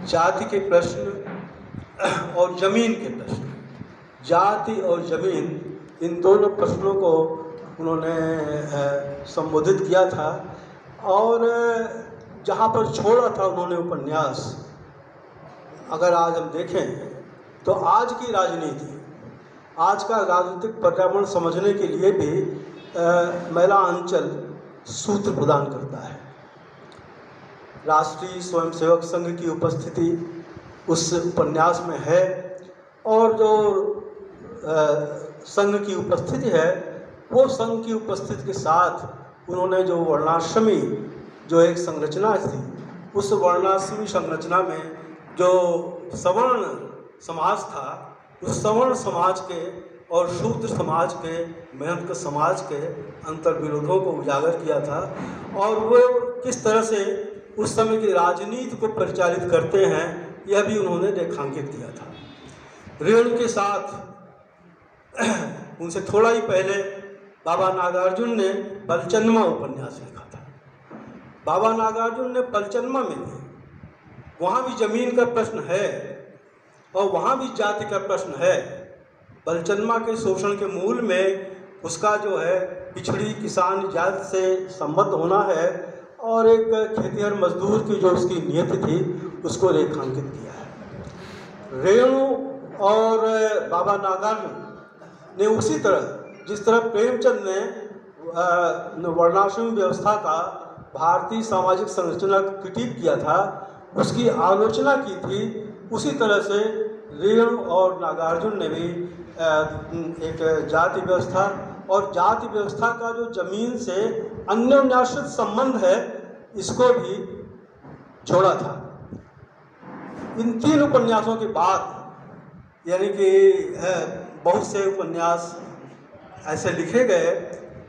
जाति के प्रश्न और जमीन के प्रश्न, जाति और जमीन, इन दोनों प्रश्नों को उन्होंने संबोधित किया था। और जहाँ पर छोड़ा था उन्होंने उपन्यास, अगर आज हम देखें तो आज की राजनीति, आज का राजनीतिक पर्यावरण समझने के लिए भी महिला अंचल सूत्र प्रदान करता है। राष्ट्रीय स्वयंसेवक संघ की उपस्थिति उस उपन्यास में है, और जो संघ की उपस्थिति है वो संघ की उपस्थिति के साथ उन्होंने जो वर्णाश्रमी जो एक संरचना थी, उस वर्णाश्रमी संरचना में जो सवर्ण समाज था, उस सवर्ण समाज के और शूद्र समाज के, मेहनत समाज के अंतर विरोधों को उजागर किया था, और वो किस तरह से उस समय की राजनीति को परिचालित करते हैं यह भी उन्होंने रेखांकित किया था। रेणु के साथ उनसे थोड़ा ही पहले बाबा नागार्जुन ने पलचन्मा उपन्यास लिखा था। बाबा नागार्जुन ने पलचन्मा में भी, वहाँ भी जमीन का प्रश्न है और वहाँ भी जाति का प्रश्न है। पलचन्मा के शोषण के मूल में उसका जो है पिछड़ी किसान जाति से संबद्ध होना है, और एक खेतिहर मजदूर की जो उसकी नियति थी उसको रेखांकित किया है। रेणु और बाबा नागार्जुन ने उसी तरह, जिस तरह प्रेमचंद ने वर्णाश्रम व्यवस्था का भारतीय सामाजिक संरचना क्रिटिक किया था, उसकी आलोचना की थी, उसी तरह से रेणु और नागार्जुन ने भी एक जाति व्यवस्था और जाति व्यवस्था का जो जमीन से अन्योन्याश्रित संबंध है इसको भी छोड़ा था। इन तीन उपन्यासों के बाद, यानी कि बहुत से उपन्यास ऐसे लिखे गए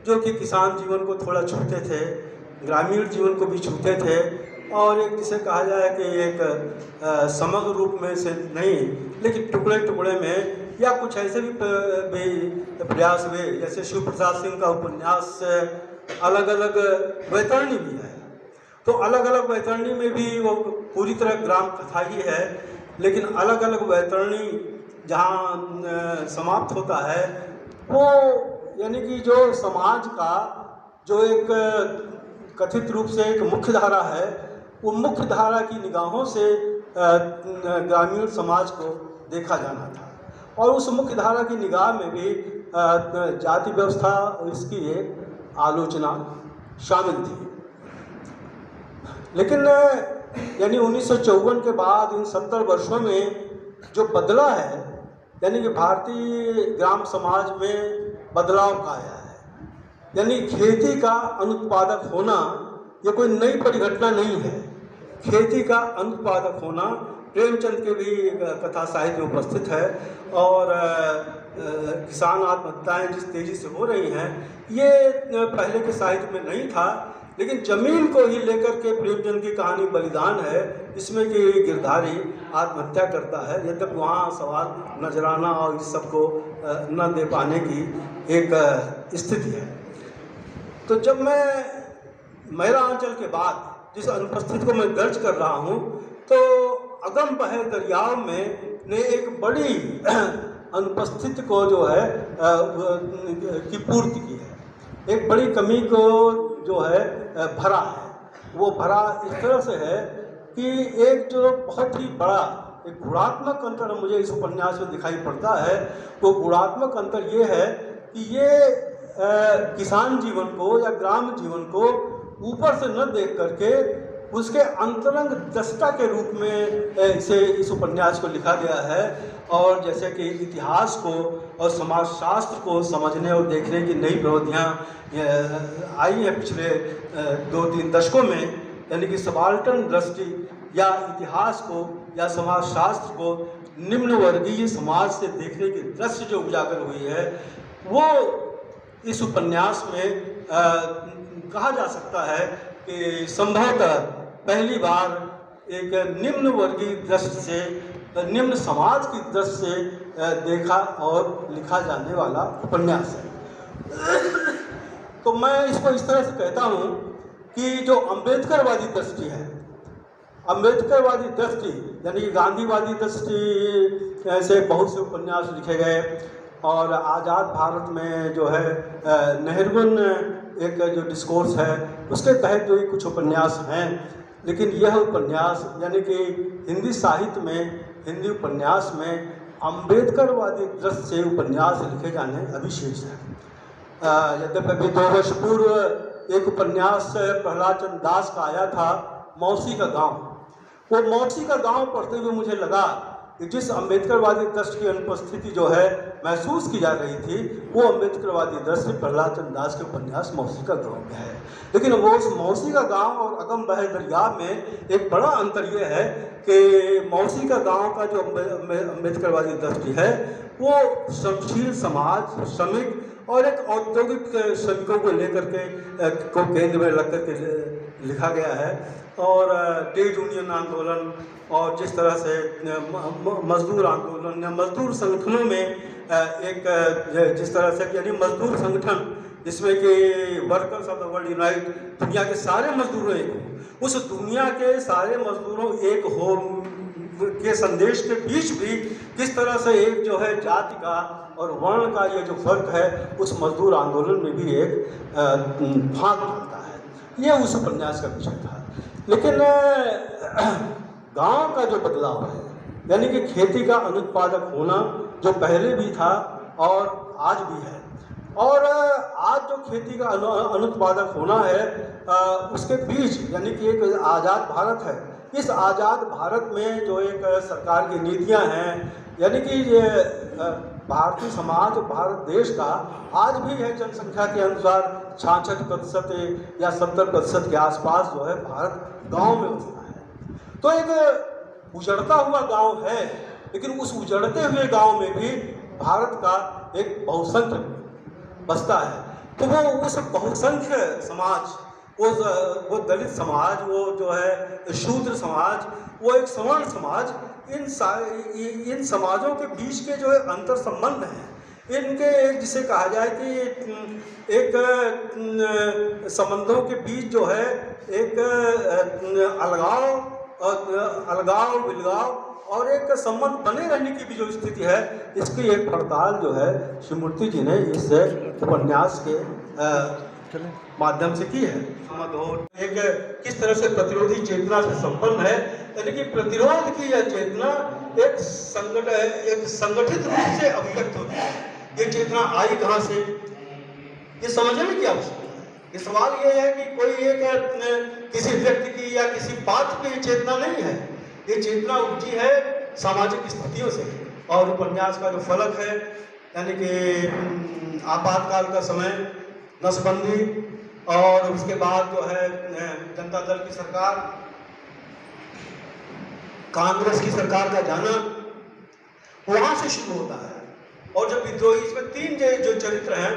जो कि किसान जीवन को थोड़ा छूते थे, ग्रामीण जीवन को भी छूते थे, और एक जिसे कहा जाए कि एक समग्र रूप में से नहीं, लेकिन टुकड़े टुकड़े में या कुछ ऐसे भी प्रयास हुए, जैसे शिव प्रसाद सिंह का उपन्यास अलग अलग वैतरणी भी है। तो अलग अलग वैतरणी में भी वो पूरी तरह ग्राम कथा ही है, लेकिन अलग अलग वैतरणी जहाँ समाप्त होता है वो, यानी कि जो समाज का जो एक कथित रूप से एक मुख्य धारा है, वो मुख्य धारा की निगाहों से ग्रामीण समाज को देखा जाना था, और उस मुख्य धारा की निगाह में भी जाति व्यवस्था और इसकी एक आलोचना शामिल थी। लेकिन यानी 1954 के बाद इन 70 वर्षों में जो बदला है, यानी कि भारतीय ग्राम समाज में बदलाव का आया है, यानी खेती का अनुत्पादक होना ये कोई नई परिघटना नहीं है। खेती का अनुत्पादक होना प्रेमचंद के भी कथा साहित्य में उपस्थित है, और किसान आत्महत्याएं जिस तेजी से हो रही हैं ये पहले के साहित्य में नहीं था, लेकिन जमीन को ही लेकर के प्रेमचंद की कहानी बलिदान है, इसमें कि गिरधारी आत्महत्या करता है, यद्यपि वहाँ सवाल नजराना और इस सबको न दे पाने की एक स्थिति है। तो जब मैं महिला अंचल के बाद जिस अनुपस्थिति को मैं दर्ज कर रहा हूँ, तो अगम बहे दरियाव में ने एक बड़ी अनुपस्थिति को जो है की पूर्ति की है, एक बड़ी कमी को जो है भरा है। वो भरा इस तरह से है कि एक जो बहुत ही बड़ा एक गुणात्मक अंतर मुझे इस उपन्यास में दिखाई पड़ता है, वो गुणात्मक अंतर ये है कि ये किसान जीवन को या ग्राम जीवन को ऊपर से न देख करके उसके अंतरंग दृष्टा के रूप में इसे इस उपन्यास को लिखा गया है। और जैसे कि इतिहास को और समाजशास्त्र को समझने और देखने की नई प्रवृत्तियाँ आई हैं पिछले 2-3 दशकों में, यानी कि सबाल्टर्न दृष्टि या इतिहास को या समाजशास्त्र को निम्न वर्गीय समाज से देखने की दृष्टि जो उजागर हुई है, वो इस उपन्यास में कहा जा सकता है कि संभवतः पहली बार एक निम्न वर्गीय दृष्टि से, निम्न समाज की दृष्टि से देखा और लिखा जाने वाला उपन्यास है। तो मैं इसको इस तरह से कहता हूँ कि जो अम्बेडकरवादी दृष्टि है, अम्बेडकरवादी दृष्टि यानी कि गांधीवादी दृष्टि से बहुत से उपन्यास लिखे गए। और आज़ाद भारत में जो है नेहरूवन एक जो डिस्कोर्स है उसके तहत जो कुछ उपन्यास हैं, लेकिन यह उपन्यास यानी कि हिंदी साहित्य में, हिंदी उपन्यास में अम्बेडकरवादी दृष्टि से उपन्यास लिखे जाने अभी शेष है। यद्यपि 2 वर्ष पूर्व एक उपन्यास प्रहलाद चंद्र दास का आया था, मौसी का गांव। वो मौसी का गांव पढ़ते हुए मुझे लगा कि जिस अम्बेडकरवादी दृष्टि की अनुपस्थिति जो है महसूस की जा रही थी, वो अम्बेडकरवादी दृष्टि प्रहलाद चंद्र दास के उपन्यास मौसी का गांव में है। लेकिन वो उस मौसी का गांव और अगम बहे दरिया में एक बड़ा अंतर ये है कि मौसी का गांव का जो अम्बेडकरवादी दृष्टि है वो श्रमशील समाज, श्रमिक और एक औद्योगिक श्रमिकों को लेकर के को केंद्र में रख करके लिखा गया है। और ट्रेड यूनियन आंदोलन और जिस तरह से मजदूर आंदोलन या मजदूर संगठनों में एक जिस तरह से यानी मजदूर संगठन जिसमें कि workers of the world unite, दुनिया के सारे मजदूरों एक हो, उस दुनिया के सारे मजदूरों एक हो के संदेश के बीच भी किस तरह से एक जो है जाति का और वर्ण का ये जो फर्क है उस मजदूर आंदोलन में भी एक भाग डालता है। ये उस उपन्यास का विषय था। लेकिन गांव का जो बदलाव है यानी कि खेती का अनुत्पादक होना जो पहले भी था और आज भी है, और आज जो खेती का अनुत्पादक होना है उसके बीच यानी कि एक आज़ाद भारत है। इस आज़ाद भारत में जो एक सरकार की नीतियां हैं यानी कि ये भारतीय समाज, भारत देश का आज भी है जनसंख्या के अनुसार 66% या 70% के आसपास जो है भारत गांव में बसता है। तो एक उजड़ता हुआ गांव है, लेकिन उस उजड़ते हुए गांव में भी भारत का एक बहुसंख्यक बसता है। तो वो उस बहुसंख्य समाज, वो दलित समाज, वो जो है शूद्र समाज, वो एक सवर्ण समाज, इन समाजों के बीच के जो है अंतर संबंध हैं, इनके एक जिसे कहा जाए कि एक संबंधों के बीच जो है एक अलगाव विलगाव और एक संबंध बने रहने की भी जो स्थिति है, इसकी एक पड़ताल जो है शिवमूर्ति जी ने इस उपन्यास के माध्यम से की है। एक किस तरह से प्रतिरोधी चेतना से संपन्न है, यानी कि प्रतिरोध की यह चेतना एक संगठित रूप से अभिव्यक्त होती है। ये चेतना आई कहाँ से, ये समझने की आवश्यकता है। ये सवाल ये है कि कोई एक किसी व्यक्ति की या किसी पात्र की चेतना नहीं है, ये चेतना उपजी है सामाजिक स्थितियों से। और उपन्यास का जो फलक है यानी कि आपातकाल का समय, नसबंदी और उसके बाद जो है जनता दल की सरकार, कांग्रेस की सरकार का जाना, वहां से शुरू होता है। और जब विद्रोही, इसमें 3 जो चरित्र हैं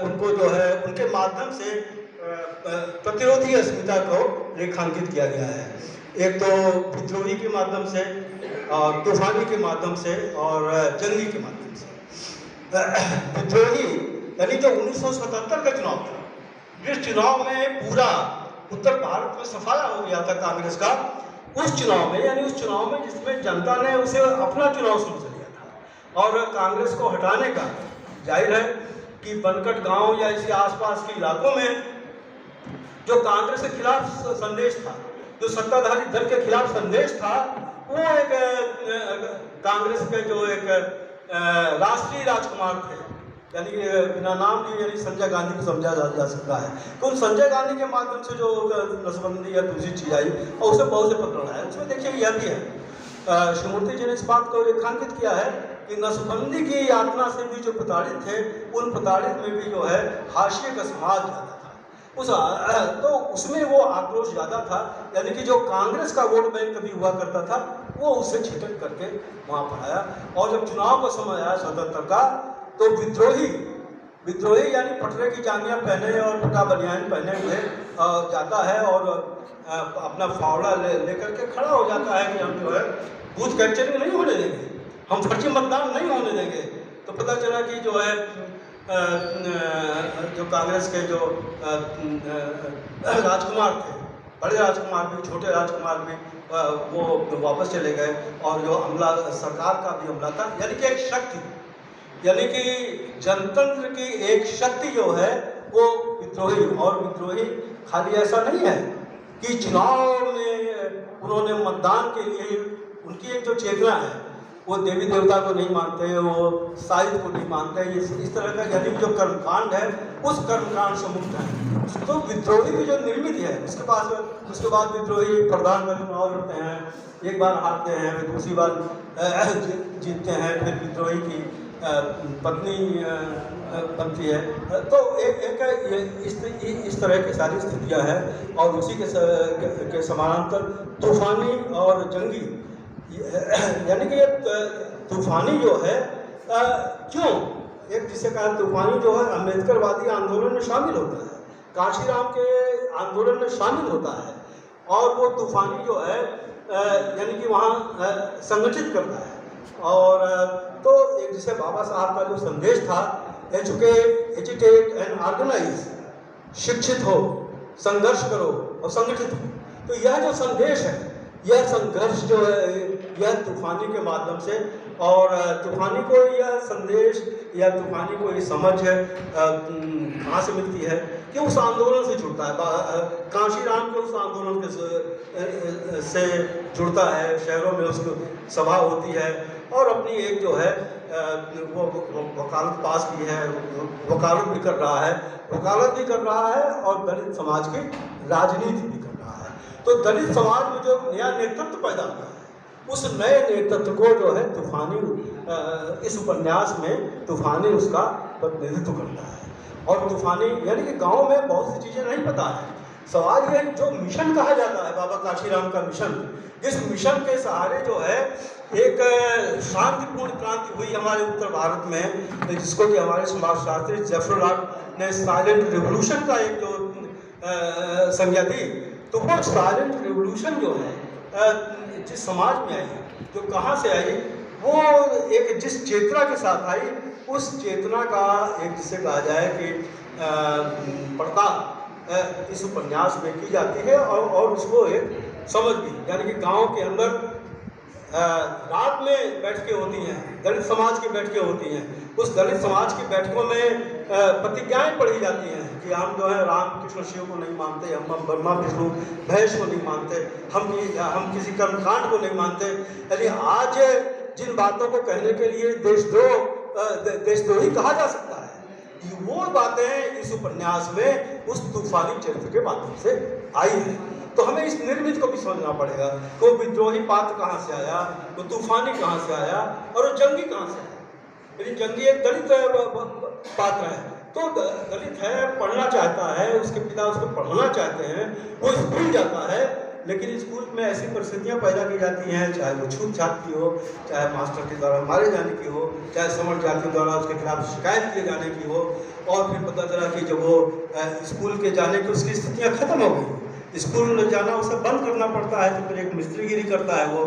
उनको जो है उनके माध्यम से प्रतिरोधी अस्मिता को रेखांकित किया गया है। एक तो विद्रोही के माध्यम से और तूफानी के माध्यम से और जंगी के माध्यम से। विद्रोही यानी जो 1977 का चुनाव था, जिस चुनाव में पूरा उत्तर भारत में सफाया हो गया था कांग्रेस का, उस चुनाव में यानी उस चुनाव में जिसमें जनता ने उसे अपना चुनाव समझ लिया था और कांग्रेस को हटाने का, जाहिर है कि बनकट गांव या इसके आसपास के इलाकों में जो कांग्रेस के खिलाफ संदेश था, जो सत्ताधारी दल के खिलाफ संदेश था, वो एक कांग्रेस के जो एक राष्ट्रीय राजकुमार थे, यानी बिना नाम लिए यानी संजय गांधी को समझा जा सकता है। तो उन संजय गांधी के माध्यम से जो नसबंदी या दूसरी चीज आई और उसे बहुत से पकड़ा है, उसमें देखिए यह भी है, शिवमूर्ति जी ने इस बात को रेखांकित किया है कि नसबंदी की यातना से भी जो प्रताड़ित थे, उन प्रताड़ित में भी जो है हाशिए का समाज ज़्यादा था। तो उसमें वो आक्रोश ज़्यादा था, यानी कि जो कांग्रेस का वोट बैंक कभी हुआ करता था वो उससे छिटक करके वहाँ पर आया। और जब चुनाव का समय आया 77 का, तो विद्रोही यानी पटरे की जांघियाँ पहने और फटा बनियान पहने हुए जाता है और अपना फावड़ा लेकर के खड़ा हो जाता है कि हम जो है बूथ कैप्चरिंग नहीं होने देंगे, हम फर्जी मतदान नहीं होने देंगे। तो पता चला कि जो है जो कांग्रेस के जो राजकुमार थे बड़े राजकुमार भी, छोटे राजकुमार भी वो वापस चले गए, और जो हमला सरकार का भी हमला था, यानी कि एक शक्ति, यानी कि जनतंत्र की एक शक्ति जो है वो विद्रोही। और विद्रोही खाली ऐसा नहीं है कि चुनाव में उन्होंने मतदान के लिए, उनकी एक जो चेतना है, वो देवी देवता को नहीं मानते, वो साहित्य को नहीं मानते, इस तरह का, यानी जो कर्मकांड है उस कर्मकांड से मुक्त है। तो विद्रोही की जो निर्मित है, उसके बाद विद्रोही प्रधानमंत्री चुनाव लड़ते हैं, एक बार हारते हैं, फिर दूसरी बार जीतते हैं, फिर विद्रोही की पत्नी बनती है। तो इस तरह की सारी स्थितियां हैं। और उसी के समानांतर तूफानी और जंगी, यानी कि ये तूफानी जो है क्यों, एक जिसे कहा तूफानी जो है अम्बेडकरवादी आंदोलन में शामिल होता है, काशीराम के आंदोलन में शामिल होता है, और वो तूफानी जो है यानी कि वहाँ संगठित करता है। और तो एक जिसे बाबा साहब का जो संदेश था, एजुकेट, एजिटेट एंड ऑर्गेनाइज, शिक्षित हो, संघर्ष करो और संगठित हो, तो यह जो संदेश है, यह संघर्ष जो है, यह तूफानी के माध्यम से, और तूफानी को यह संदेश या तूफानी को ये समझ कहाँ से मिलती है कि उस आंदोलन से जुड़ता है, काशीराम के उस आंदोलन के से जुड़ता है, शहरों में उसकी सभा होती है, और अपनी एक जो है वो वकालत पास की है, वकालत भी कर रहा है, और दलित समाज की राजनीति भी कर रहा है। तो दलित समाज में जो नया नेतृत्व पैदा हुआ है, उस नए नेतृत्व को जो है तूफानी, इस उपन्यास में तूफानी उसका प्रतिनिधित्व करता है। और तूफानी यानी कि गांव में बहुत सी चीज़ें नहीं पता है। सवाल यह जो मिशन कहा जाता है, बाबा काशीराम का मिशन, इस मिशन के सहारे जो है एक शांतिपूर्ण क्रांति हुई हमारे उत्तर भारत में, जिसको कि हमारे समाजशास्त्री जेफरलॉर्ड ने साइलेंट रिवॉल्यूशन का एक जो संज्ञा दी। तो वो साइलेंट रिवॉल्यूशन जो है जिस समाज में आई, जो कहाँ से आई, वो एक जिस चेतना के साथ आई, उस चेतना का एक जिसे कहा जाए कि पड़ताल इस उपन्यास में की जाती है, और उसको एक समझ भी, यानी कि गांव के अंदर रात में बैठकें होती हैं, दलित समाज की बैठकें होती हैं, उस दलित समाज की बैठकों में प्रतिज्ञाएं पढ़ी जाती हैं कि हम जो है राम कृष्ण शिव को नहीं मानते, हम ब्रह्मा विष्णु महेश को नहीं मानते, हम किसी कर्मकांड को नहीं मानते। यानी आज जिन बातों को कहने के लिए देशद्रोही कहा जा सकता है, वो बातें इस उपन्यास में उस तूफानी चरित्र के माध्यम से आई है। तो हमें इस निर्मित को भी समझना पड़ेगा कि वो विद्रोही पात्र कहाँ से आया, वो तूफानी कहाँ से आया, और वो जंगी कहाँ से आया। यानी जंगी एक दलित पात्र है, तो दलित है, पढ़ना चाहता है, उसके पिता उसको पढ़ाना चाहते हैं, वो स्कूल जाता है, लेकिन स्कूल में ऐसी परिस्थितियाँ पैदा की जाती हैं, चाहे वो छूत छात की हो, चाहे मास्टर के द्वारा मारे जाने की हो, चाहे समझ जाति द्वारा उसके खिलाफ शिकायत किए जाने की हो, और फिर पता चला कि जब वो स्कूल के जाने की उसकी स्थितियाँ खत्म हो गई, स्कूल जाना उसे बंद करना पड़ता है, तो फिर एक मिस्त्रीगिरी करता है वो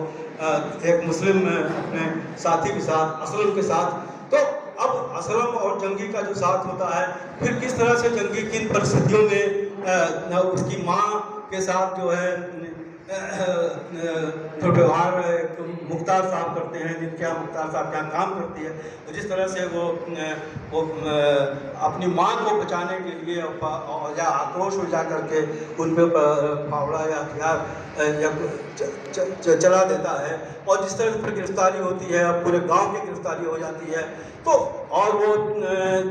एक मुस्लिम अपने साथी के साथ, असलम के साथ। तो अब असलम और जंगी का जो साथ होता है, फिर किस तरह से जंगी किन परिस्थितियों में उसकी माँ के साथ जो है तो व्यवहार मुख्तार साहब करते हैं, जिनके यहाँ मुख्तार साहब क्या काम करती है, तो जिस तरह से वो अपनी माँ को बचाने के लिए या आक्रोश में जा करके उन पर फावड़ा या हथियार या चला देता है, और जिस तरह से फिर गिरफ्तारी होती है, पूरे गांव की गिरफ्तारी हो जाती है, तो और वो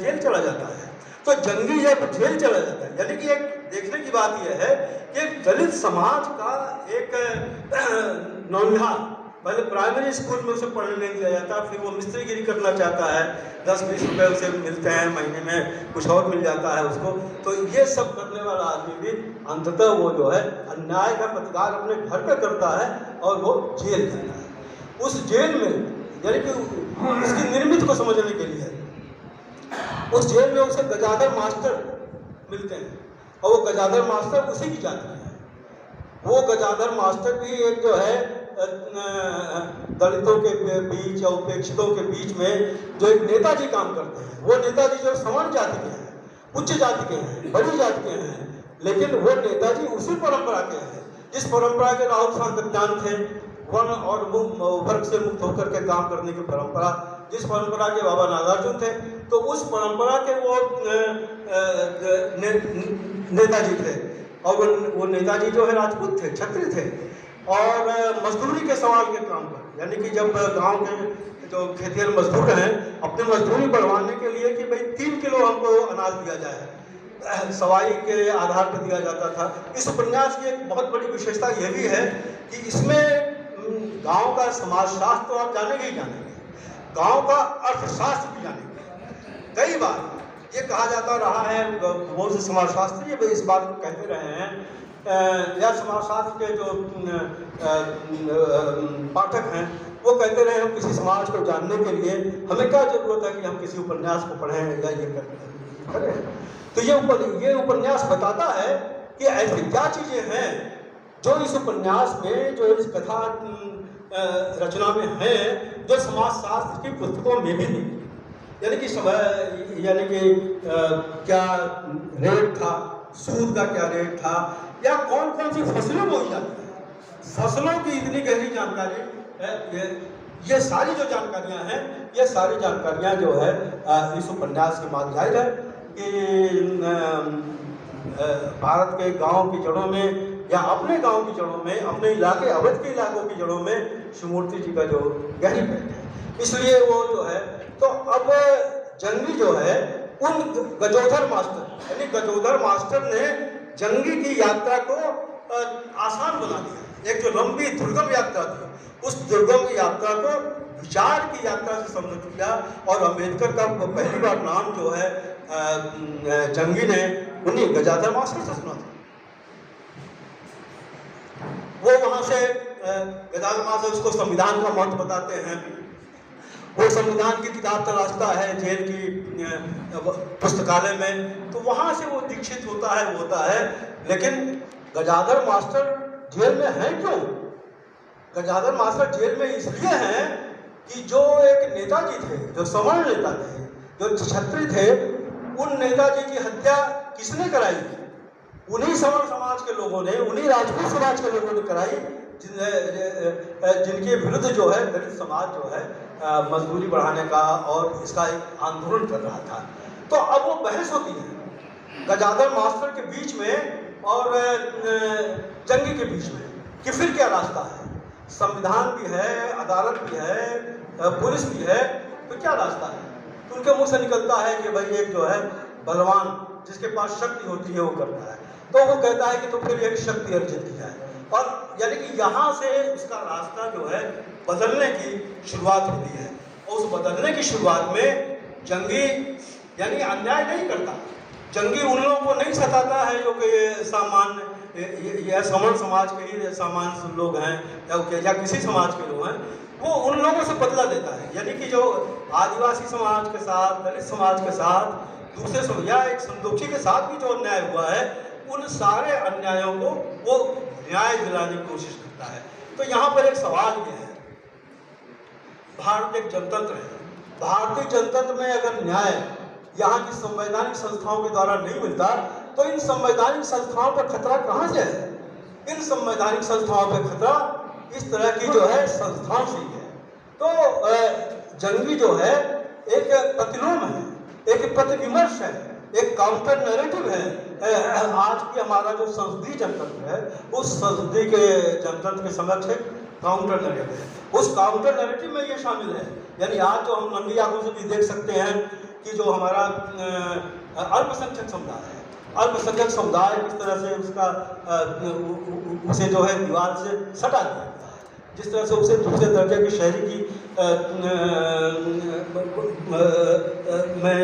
जेल चला जाता है। तो जंगी जब जेल चला जाता है, यानी कि एक देखने की बात यह है कि दलित समाज का एक नौनिहाल, पहले प्राइमरी स्कूल में उसे पढ़ने नहीं दिया जाता, फिर वो मिस्त्रीगिरी करना चाहता है, 10-20 रुपये उसे मिलते हैं, महीने में कुछ और मिल जाता है उसको, तो ये सब करने वाला आदमी भी अंततः वो जो है अन्याय का प्रतिकार अपने घर पे करता है, और वो जेल जाता है। उस जेल में, यानी कि उसकी निर्मित को समझने के लिए, उस जेल में उसे गजाधर मास्टर मिलते हैं, और वो गजाधर मास्टर उसी की जाति है। वो गजाधर मास्टर भी एक जो है दलितों के बीच या उपेक्षितों के बीच में जो एक नेताजी काम करते हैं, वो नेताजी जो सवर्ण जाति के हैं, उच्च जाति के हैं, बड़ी जाति के हैं, लेकिन वो नेताजी उसी परंपरा के हैं जिस परंपरा के राहुल सांकृत्यान थे, वर्ण और वर्ग से मुक्त होकर के काम करने की परंपरा, जिस परंपरा के बाबा नागार्जुन थे, तो उस परंपरा के वो नेताजी थे। और वो नेताजी जो है राजपूत थे, क्षत्रिय थे, और मजदूरी के सवाल के काम पर, यानी कि जब गांव के जो खेतिहर मजदूर हैं अपने मजदूरी बढ़वाने के लिए कि भाई 3 किलो हमको अनाज दिया जाए, सवाई के आधार पर दिया जाता था। इस उपन्यास की एक बहुत बड़ी विशेषता यह भी है कि इसमें गांव का समाजशास्त्र तो आप जानेंगे ही जानेंगे, गांव का अर्थशास्त्र भी जानेंगे। कई बार ये कहा जाता रहा है, बहुत से समाजशास्त्री इस बात को कहते रहे हैं, या समाजशास्त्र के जो पाठक हैं वो कहते रहे हम किसी समाज को जानने के लिए हमें क्या जरूरत है कि हम किसी उपन्यास को पढ़ें या ये करें। तो ये उपन्यास बताता है कि ऐसी क्या चीज़ें हैं जो इस उपन्यास में, जो इस कथा रचना में है, जो समाजशास्त्र की पुस्तकों में भी नहीं। यानी कि क्या रेट था, सूद का क्या रेट था, या कौन कौन सी फसलें बोई जाती हैं, फसलों की इतनी गहरी जानकारी, ये सारी जो जानकारियां हैं, ये सारी जानकारियां जो है इस उपन्यास के माध्यम जाहिर है कि भारत के गांव की जड़ों में या अपने गांव की जड़ों में, अपने इलाके, अवध के इलाकों की जड़ों में शिवमूर्ति जी का जो गहरी पहचान है, इसलिए वो जो है। तो अब जंगी जो है उन गजोधर मास्टर, यानी गजोधर मास्टर ने जंगी की यात्रा को आसान बना दिया। एक जो लंबी दुर्गम यात्रा थी, उस दुर्गम यात्रा को विचार की यात्रा से समझ किया, और अम्बेडकर का पहली बार नाम जो है जंगी ने उन्हीं गजाधर मास्टर से सुना था। वो वहां से गजाधर मास्टर उसको संविधान का महत्व बताते हैं, वो संविधान की किताब तलाशता है जेल की पुस्तकालय में, तो वहां से वो दीक्षित होता है। लेकिन गजाधर मास्टर जेल में है क्यों? गजाधर मास्टर जेल में इसलिए हैं कि जो एक नेताजी थे, जो सवर्ण नेता थे, जो क्षत्रिय थे, उन नेताजी की हत्या किसने कराई? उन्हीं सवर्ण समाज के लोगों ने, उन्हीं राजपूत समाज के लोगों ने कराई, जिनके विरुद्ध जो है दलित समाज जो है मजदूरी बढ़ाने का और इसका एक आंदोलन कर रहा था। तो अब वो बहस होती है गजाधर मास्टर के बीच में और जंगी के बीच में कि फिर क्या रास्ता है। संविधान भी है, अदालत भी है, पुलिस भी है, तो क्या रास्ता है? तो उनके मुंह से निकलता है कि भाई एक जो है बलवान जिसके पास शक्ति होती है वो करता है। तो वो कहता है कि तो फिर एक शक्ति अर्जित की जाए, और यानी कि यहाँ से उसका रास्ता जो है बदलने की शुरुआत होती है। और उस बदलने की शुरुआत में जंगी यानी अन्याय नहीं करता, जंगी उन लोगों को नहीं सताता है जो कि सामान्य या सवर्ण समाज के ही सामान्य लोग हैं या किसी समाज के लोग हैं, वो उन लोगों से बदला देता है। यानी कि जो आदिवासी समाज के साथ, दलित समाज के साथ, दूसरे समाज या एक संतोषी के साथ भी जो अन्याय हुआ है, उन सारे अन्यायों को वो न्याय दिलाने की कोशिश करता है। तो यहाँ पर एक सवाल ये है, भारत एक जनतंत्र है, भारतीय जनतंत्र में अगर न्याय यहाँ की संवैधानिक संस्थाओं के द्वारा नहीं मिलता तो इन संवैधानिक संस्थाओं पर खतरा कहाँ से है? इन संवैधानिक संस्थाओं पर खतरा इस तरह की जो है संस्थाओं से ही है। तो जंगी जो है एक प्रतिलोम है, एक प्रतिविमर्श है, एक काउंटर नैरेटिव है। आज की हमारा जो संसदीय जनतंत्र है, उस संसदीय के जनतंत्र के समक्ष एक काउंटर नैरेटिव है। उस काउंटर नैरेटिव में ये शामिल है। यानी आज जो हम नंगी आंखों से भी देख सकते हैं कि जो हमारा अल्पसंख्यक समुदाय है, अल्पसंख्यक समुदाय किस तरह से उसका उसे जो है दीवार से सटा दिया गया है, जिस तरह से उसे दूसरे दर्जे की शहरी की में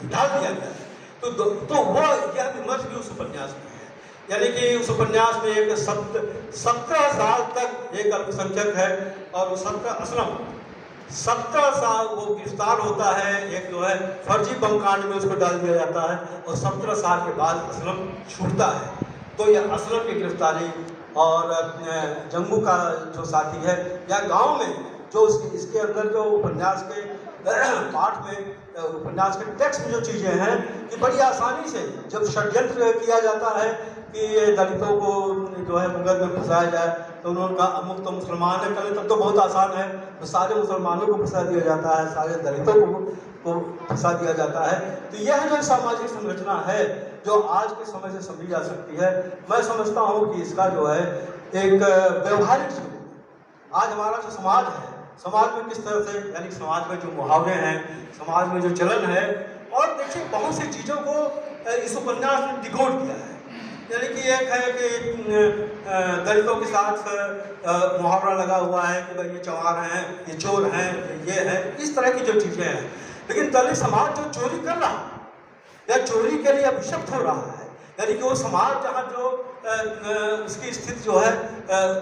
डाल दिया गया है। तो वो यह विमर्श भी उस उपन्यास में है। यानी कि उस उपन्यास में एक 17 साल तक एक अल्पसंख्यक है और 17 साल वो गिरफ्तार होता है, एक जो है फर्जी बम कांड में उसको डाल दिया जाता है, और 17 साल के बाद असलम छूटता है। तो यह असलम की गिरफ्तारी और जम्मू का जो साथी है या गांव में जो इसके अंदर जो उपन्यास के पाठ में उपन्यास के टेक्स्ट में जो चीज़ें हैं कि बड़ी आसानी से जब षड्यंत्र किया जाता है कि ये दलितों को जो है मुगल में फंसाया जाए, तो उन्होंने कहा अमुक तो मुसलमान है, कल तब तो बहुत आसान है, तो सारे मुसलमानों को फंसा दिया जाता है, सारे दलितों को फंसा दिया जाता है। तो यह जो सामाजिक संरचना है जो आज के समय से समझी जा सकती है, मैं समझता हूँ कि इसका जो है एक व्यवहारिक जीवन आज हमारा जो समाज है, समाज में किस तरह से, यानी समाज में जो मुहावरे हैं, समाज में जो चलन है, और देखिए बहुत सी चीज़ों को इस उपन्यास ने डिकोड किया है। यानी कि एक है कि दलितों के साथ मुहावरा लगा हुआ है कि भाई ये चमार हैं, ये चोर हैं, ये है, इस तरह की जो चीज़ें हैं। लेकिन दलित समाज जो चोरी कर रहा है या चोरी के लिए अभिशप्त हो रहा है, यानी कि वो समाज जहाँ जो उसकी स्थिति जो है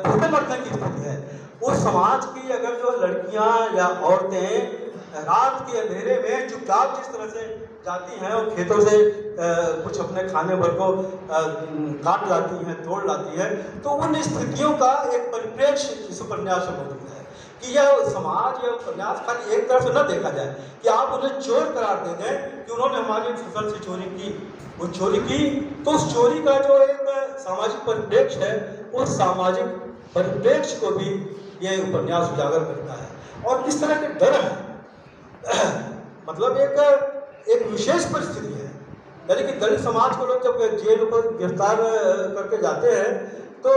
भूखे मरने की स्थिति है, उस समाज की अगर जो लड़कियाँ या औरतें रात के अंधेरे में चुपचाप जिस तरह से जाती हैं और खेतों से कुछ अपने खाने भर को काट लाती हैं, तोड़ लाती हैं, तो उन स्थितियों का एक परिप्रेक्ष्य इस उपन्यास में मौजूद है कि यह समाज या उपन्यास खाली एक तरफ से न देखा जाए कि आप उन्हें चोर करार दे दें कि उन्होंने हमारी फसल से चोरी की, वो चोरी की, तो उस चोरी का जो एक सामाजिक परिप्रेक्ष्य है, उस सामाजिक परिप्रेक्ष्य को भी ये उपन्यास उजागर करता है। और किस तरह के डर है मतलब एक विशेष परिस्थिति है, यानी कि दलित समाज को लोग जब जेल को गिरफ्तार करके जाते हैं, तो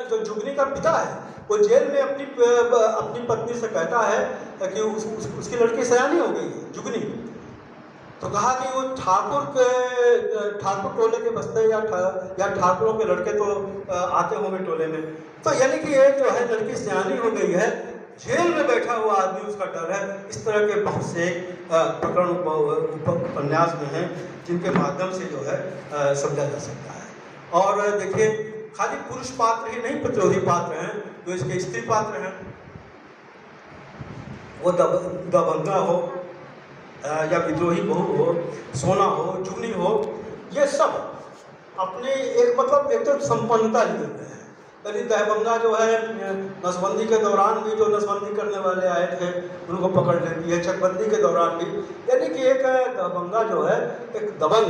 जो जुगनी का पिता है वो जेल में अपनी पत्नी से कहता है कि उसकी लड़की सयानी हो गई है, जुगनी, तो कहा कि वो ठाकुर टोले के बस्ते या ठाकुरों के लड़के तो आते होंगे टोले में, तो यानी कि ये जो है लड़की सयानी हो गई है, जेल में बैठा हुआ आदमी उसका डर है। इस तरह के बहुत से प्रकरण उपन्यास में हैं जिनके माध्यम से जो है समझा जा सकता है। और देखिए खाली पुरुष पात्र ही नहीं, प्रतिरोधी पात्र हैं जो इसके स्त्री पात्र हैं, वो दबंगा हो या विद्रोही बहू हो, सोना हो, जुगनी हो, ये सब अपने एक मतलब एक तो संपन्नता लिए हुए हैं। यानी दहबंगा जो है नसबंदी के दौरान भी जो नसबंदी करने वाले आए थे उनको पकड़ लेती है, चकबंदी के दौरान भी, यानी कि एक दहबंगा जो है एक दबंग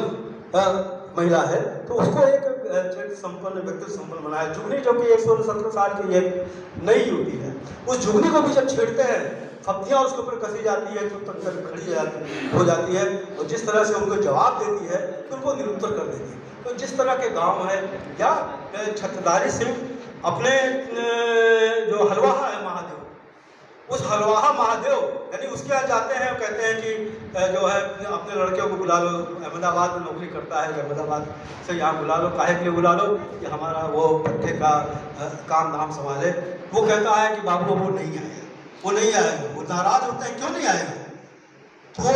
महिला है, तो उसको एक चरित्र संपन्न, व्यक्ति संपन्न बनाया। जुगनी जो कि 16-17 साल की एक नई युवती है, उस जुगनी को भी जब छेड़ते हैं, फब्तियाँ उसके ऊपर कसी जाती है, तो तक खड़ी हो जाती है, और जिस तरह से उनको जवाब देती है तो उनको निरुत्तर कर देती है। तो जिस तरह के गांव है, या छत्रधारी सिंह अपने जो हलवाहा है महादेव, उस हलवाहा महादेव यानी उसके यहाँ जाते हैं, कहते हैं कि जो है अपने लड़कियों को बुला लो, अहमदाबाद में नौकरी करता है, अहमदाबाद से यहाँ बुला लो, काहे के लिए बुला लो कि हमारा वो पट्टे का काम धाम संभाले। वो कहता है कि बाबू वो नहीं आएगा, वो नहीं आएगा। वो नाराज होता है, क्यों नहीं आएगा? तो वो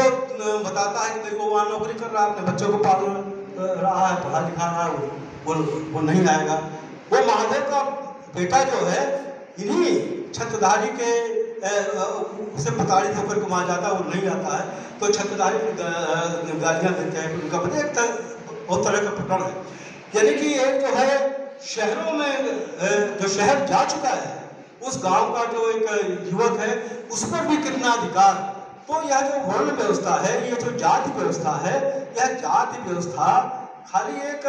बताता है कि भाई वो वहाँ नौकरी कर रहा है, अपने बच्चों को पाल रहा है, पढ़ा लिखा रहा है, वो नहीं आएगा। वो महादेव का बेटा जो है इन्हीं छत्रधारी के उसे प्रताड़ित होकर वहाँ जाता है, वो नहीं आता है, तो छत्रधारी गालियाँ देते हैं, उनका बड़े एक बहुत तरह का प्रकरण है। यानी कि एक जो है शहरों में जो शहर जा चुका है, उस गांव का जो एक युवक है उस पर भी कितना अधिकार। तो यह जो वर्ण व्यवस्था है, ये जो जाति व्यवस्था है, यह जाति व्यवस्था खाली एक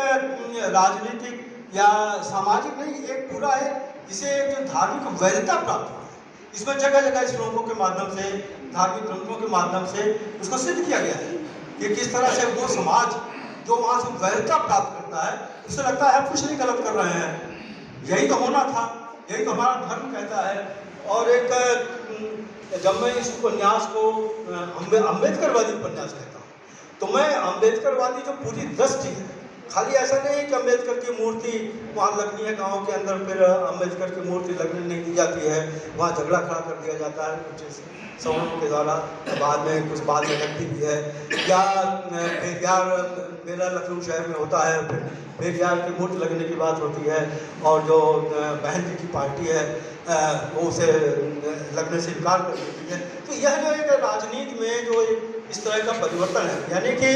राजनीतिक या सामाजिक नहीं, एक पूरा है, इसे एक जो धार्मिक वैधता प्राप्त हुई है। इसमें जगह जगह श्लोकों के माध्यम से, धार्मिक ग्रंथों के माध्यम से उसको सिद्ध किया गया है कि किस तरह से वो समाज जो वहाँ से वैधता प्राप्त करता है, उसे लगता है हम कुछ नहीं गलत कर रहे हैं, यही तो होना था, यही तो हमारा धर्म कहता है। और एक जब मैं इस उपन्यास को अम्बेडकरवादी उपन्यास कहता हूँ, तो मैं अम्बेडकरवादी जो पूरी दृष्टि है, खाली ऐसा नहीं कि अम्बेडकर की मूर्ति वहाँ लगनी है गांव के अंदर, फिर अम्बेडकर की मूर्ति लगने नहीं दी जाती है, वहाँ झगड़ा खड़ा कर दिया जाता है कुछ सवर्णों के द्वारा, बाद में कुछ बाद में लगती भी है। या पेरियार मेला लखनऊ शहर में होता है, फिर पेरियार की मूर्ति लगने की बात होती है, और जो बहन जी की पार्टी है वो उसे लगने से इनकार कर देती है। तो यह जो एक राजनीति में जो इस तरह का परिवर्तन है, यानी कि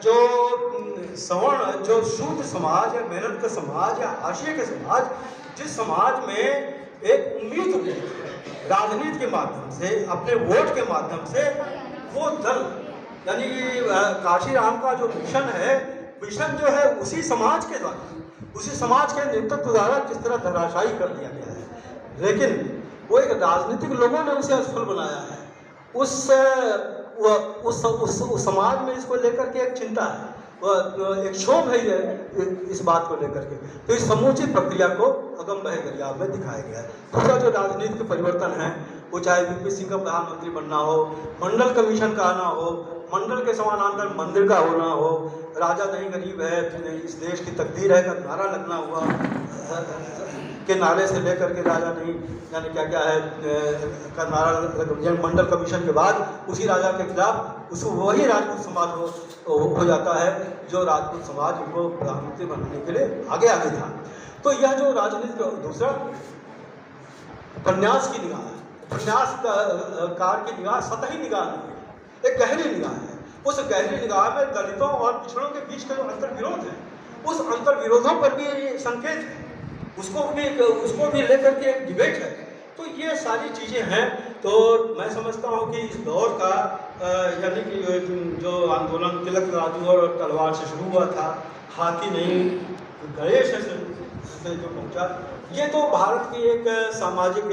जो सवर्ण, जो शूद्र समाज या मेहनत का समाज या हाशिए के समाज, जिस समाज में एक उम्मीद होती है राजनीति के माध्यम से, अपने वोट के माध्यम से वो दल यानी कि काशीराम का जो मिशन है, मिशन जो है उसी समाज के द्वारा, उसी समाज के नेतृत्व द्वारा किस तरह धराशायी कर दिया गया है। लेकिन वो एक राजनीतिक लोगों ने उसे असफल बनाया है। उस समाज में इसको लेकर के एक चिंता है, एक क्षोभ है ये इस बात को लेकर के। तो इस समूची प्रक्रिया को अगम बहे गरियाब में दिखाया गया है। दूसरा जो राजनीतिक परिवर्तन है, वो चाहे वीपी सिंह का प्रधानमंत्री बनना हो, मंडल कमीशन का आना हो, मंडल के समानांतर मंदिर का होना हो, राजा नहीं गरीब है, इस देश की तकदीर है का नारा लगना हुआ, के नारे से लेकर के राजा नहीं यानी क्या क्या है का नारा, मंडल कमीशन के बाद उसी राजा के खिलाफ उस वही राजपूत समाज हो जाता है जो राजपूत समाज उनको प्रधानमंत्री बनाने के लिए आगे आगे था। तो यह जो राजनीति, दूसरा उपन्यास की निगाह है, उपन्यास कार की निगाह सतही निगाह नहीं है, एक गहरी निगाह है। उस गहरी निगाह में दलितों और पिछड़ों के बीच का जो अंतर्विरोध है, उस अंतर्विरोधों पर भी संकेत है, उसको भी लेकर के एक डिबेट है। तो ये सारी चीज़ें हैं। तो मैं समझता हूँ कि इस दौर का यानी कि जो आंदोलन तिलक राजू और तलवार से शुरू हुआ था, हाथी नहीं गणेश से जो पहुँचा, ये तो भारत की एक सामाजिक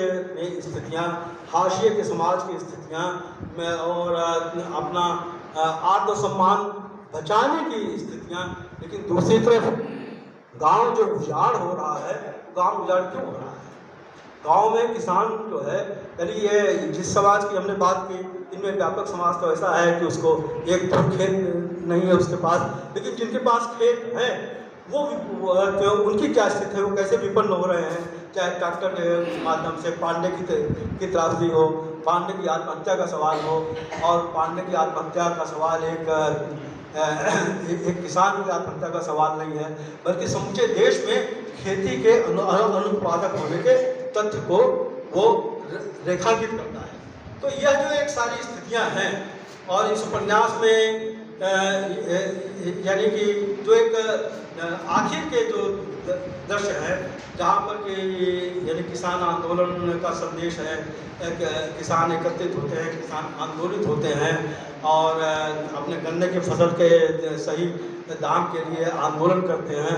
स्थितियाँ, हाशिए के समाज की स्थितियाँ में और अपना आत्मसम्मान बचाने की स्थितियाँ। लेकिन दूसरी तरफ गांव जो उजाड़ हो रहा है, गांव उजाड़ क्यों हो रहा है? गांव में किसान जो है, यानी ये जिस समाज की हमने बात की, इनमें व्यापक समाज तो ऐसा है कि उसको एक तो खेत नहीं है उसके पास, लेकिन जिनके पास खेत है वो तो उनकी क्या स्थिति है, वो कैसे विपन्न हो रहे हैं। चाहे ट्रैक्टर के माध्यम से पांडे की त्रासदी हो, पांडे की आत्महत्या का सवाल हो, और पांडे की आत्महत्या का सवाल एक किसान की आत्महत्या का सवाल नहीं है, बल्कि समूचे देश में खेती के अनुत्पादक होने के तथ्य को वो रेखांकित करता है। तो यह जो एक सारी स्थितियां हैं, और इस उपन्यास में यानी कि जो एक आखिर के जो दृश्य है, जहाँ पर कि यानी किसान आंदोलन का संदेश है, किसान एकत्रित होते हैं, किसान आंदोलित होते हैं और अपने गन्ने की फसल के सही दाम के लिए आंदोलन करते हैं।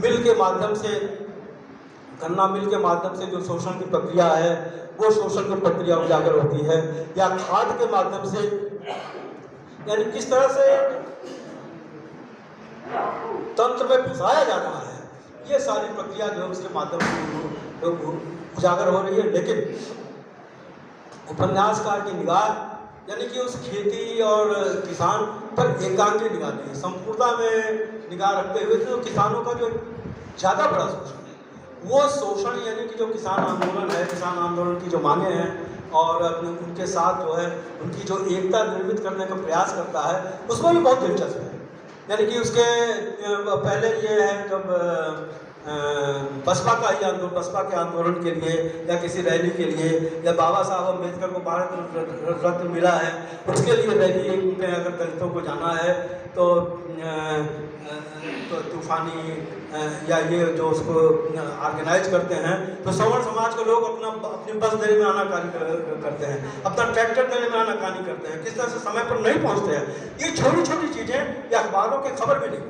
मिल के माध्यम से, गन्ना मिल के माध्यम से जो शोषण की प्रक्रिया है, वो शोषण की प्रक्रिया उजागर होती है, या खाद के माध्यम से, यानी किस तरह से तंत्र में फंसाया जा रहा है, ये सारी प्रक्रिया जो है उसके माध्यम से उजागर हो रही है। लेकिन उपन्यासकार की निगाह यानी कि उस खेती और किसान पर एकांकी निगाह नहीं है, संपूर्णता में निगाह रखते हुए तो किसानों का जो ज़्यादा बड़ा शोषण है, वो शोषण यानी कि जो किसान आंदोलन है, किसान आंदोलन की जो मांगे हैं और उनके साथ जो है उनकी जो एकता निर्मित करने का प्रयास करता है, उसमें भी बहुत दिलचस्प है। यानी कि उसके पहले ये है जब बसपा का ही आंदोलन, बसपा के आंदोलन के लिए या किसी रैली के लिए, या बाबा साहब अम्बेडकर को भारत रत्न मिला है उसके लिए रैली में अगर दलितों को जाना है तो तूफानी या ये जो उसको ऑर्गेनाइज करते हैं, तो सवर्ण समाज के लोग अपनी बस देने में आनाकानी करते हैं, अपना ट्रैक्टर देने में आनाकानी करते हैं, किस तरह से समय पर नहीं पहुंचते हैं। ये छोटी छोटी चीज़ें ये अखबारों की खबर भी नहीं,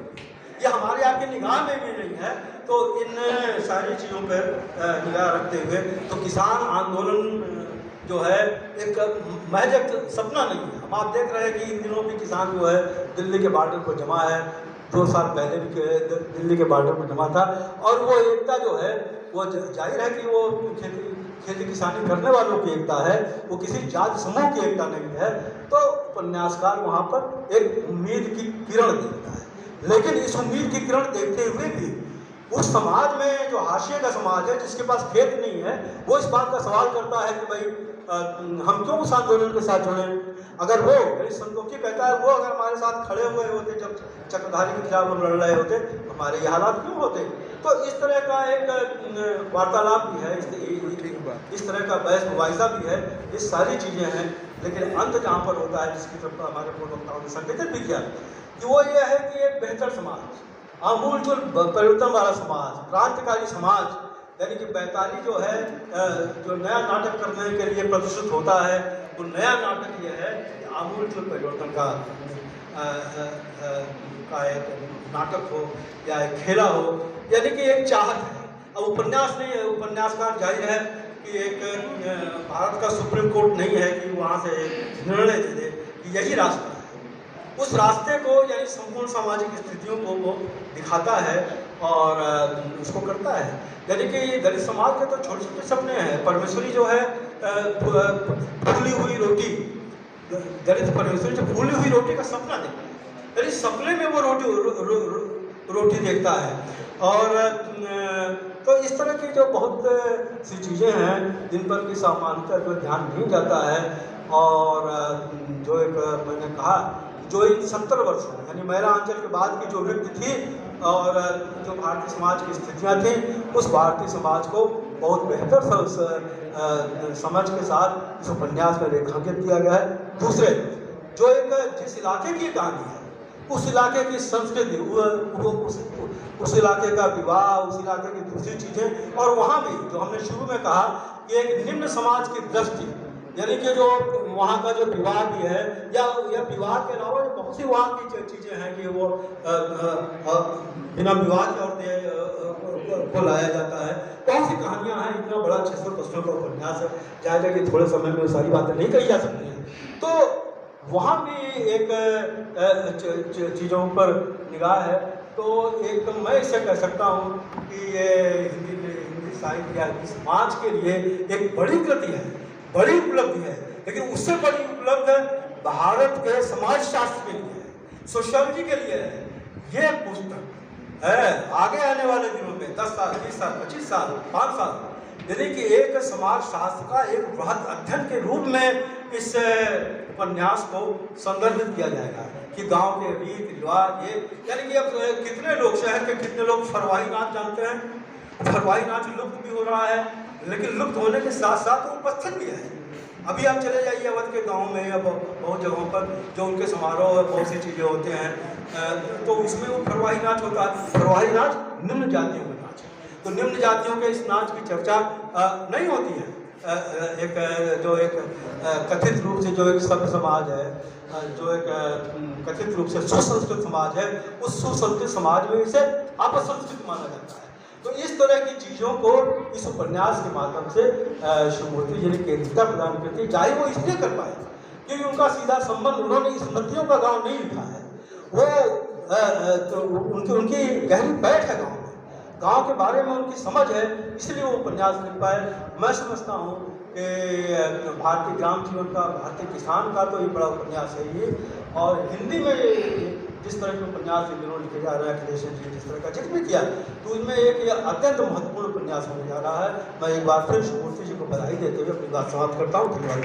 ये हमारे आपकी निगाह में भी नहीं है। तो इन सारी चीज़ों पर निगाह रखते हुए तो किसान आंदोलन जो है एक महज एक सपना नहीं है। हम आप देख रहे हैं कि इन दिनों भी किसान जो है दिल्ली के बॉर्डर पर जमा है, 2 साल पहले भी दिल्ली के बॉर्डर पर जमा था, और वो एकता जो है वो जाहिर है कि वो खेती किसानी करने वालों की एकता है, वो किसी जाति समूह की एकता नहीं है। तो उपन्यासकार वहाँ पर एक उम्मीद की किरण देखता है, लेकिन इस उम्मीद की किरण देखते हुए भी उस समाज में जो हाशिए का समाज है, जिसके पास खेत नहीं है, वो इस बात का सवाल करता है कि भाई हम क्यों उस आंदोलन के साथ जुड़े। अगर वो संतोषी कहता है वो अगर हमारे साथ खड़े हुए होते जब चक्रधारी के खिलाफ हम लड़ रहे होते, हमारे ये हालात क्यों होते। तो इस तरह का एक वार्तालाप भी है, इस तरह का बहस मुबाहिजा भी है, ये सारी चीज़ें हैं। लेकिन अंत जहाँ पर होता है, जिसकी तरफ हमारे पूर्ववक्ताओं ने संकेतित भी किया कि वो ये है कि एक बेहतर समाज, आमूलचूल परिवर्तन वाला समाज, क्रांतिकारी समाज, यानी कि 42 जो है जो नया नाटक करने के लिए प्रदर्शित होता है, वो नया नाटक ये है कि आमूल परिवर्तन का एक नाटक हो या एक खेला हो, यानी कि एक चाहत है। अब उपन्यास नहीं है, उपन्यासकार जाहिर है कि एक भारत का सुप्रीम कोर्ट नहीं है कि वहाँ से निर्णय दे दे कि यही रास्ता है। उस रास्ते को यानी संपूर्ण सामाजिक स्थितियों को वो दिखाता है और उसको करता है। यानी कि दलित समाज के तो छोटे छोटे सपने हैं। परमेश्वरी जो है फूली हुई रोटी, दलित परमेश्वरी जो फूली हुई रोटी का सपना देखता है, यानी सपने में वो रोटी देखता है। और तो इस तरह की जो बहुत सी चीज़ें हैं जिन पर कि सामान्यतः जो ध्यान नहीं जाता है। और जो एक मैंने कहा जो इन 70 वर्षों यानी महिला अंचल के बाद की जो व्यक्ति थी और जो भारतीय समाज की स्थितियाँ थी, उस भारतीय समाज को बहुत बेहतर समझ के साथ इस उपन्यास में रेखांकित किया गया है। दूसरे जो एक जिस इलाके की कहानी है, उस इलाके की संस्कृति, उस इलाके का विवाह, उस इलाके की दूसरी चीज़ें, और वहाँ भी जो हमने शुरू में कहा कि एक निम्न समाज की दृष्टि, यानी कि जो वहाँ का जो विवाह भी है या विवाह के अलावा जो बहुत सी वहाँ की चीज़ें हैं कि वो बिना विवाह के औरतें को लाया जाता है। बहुत सी कहानियाँ हैं। इतना बड़ा 600 पृष्ठों का उपन्यास है, जायजा कि थोड़े समय में सारी बातें नहीं कही जा सकती हैं। तो वहाँ भी एक चीज़ों पर निगाह है। तो एक मैं इसे कह सकता हूँ कि ये हिंदी साहित्य या हिंदी समाज के लिए एक बड़ी कृति है, बड़ी उपलब्धि है। लेकिन उससे बड़ी उपलब्धि भारत के समाज शास्त्र के लिए, सोशियोलॉजी के लिए है। ये पुस्तक है आगे आने वाले दिनों में 10 साल, 20 साल, 25 साल, 5 साल, यानी कि एक समाज शास्त्र का एक बृहद अध्ययन के रूप में इस उपन्यास को संदर्भित किया जाएगा कि गांव के रीति रिवाज, ये यानी कि अब कितने लोग, शहर के कितने लोग फरवाही नाच जानते हैं। फरवाही नाच लुप्त भी हो रहा है, लेकिन लुप्त होने के साथ साथ वो उपस्थित भी है। अभी आप चले जाइए अवध के गांव में या बहुत जगहों पर जो उनके समारोह बहुत सी चीज़ें होते हैं, तो उसमें वो फरवाही नाच होता है। फरवाही नाच निम्न जातियों का नाच है, तो निम्न जातियों के इस नाच की चर्चा नहीं होती है। एक कथित रूप से जो एक सभ्य समाज है, जो एक कथित रूप से सुसंस्कृत समाज है, उस सुसंस्कृत समाज में इसे अपसंस्कृत माना जाता है। तो इस तरह की चीज़ों को इस उपन्यास के माध्यम से शिवमूर्ति जी ने केंद्रिता प्रदान की थी। चाहे वो इसलिए कर पाए क्योंकि उनका सीधा संबंध, उन्होंने इस नदियों का गाँव नहीं लिखा है, वो तो उनकी गहरी बैठ है गाँव में, गाँव के बारे में उनकी समझ है, इसलिए वो उपन्यास लिख पाए। मैं समझता हूँ कि भारतीय ग्राम जीवन का, भारतीय किसान का तो ये बड़ा उपन्यास है ये। और हिंदी में जिस तरह के उपन्यास इन दिनों लिखे जा रहे हैं, अखिलेश जी जिस तरह का जिक्र भी किया, तो उनमें एक अत्यंत महत्वपूर्ण उपन्यास होने जा रहा है। मैं एक बार फिर शिवमूर्ति जी को बधाई देते हुए अपनी बात समाप्त करता हूँ। धन्यवाद।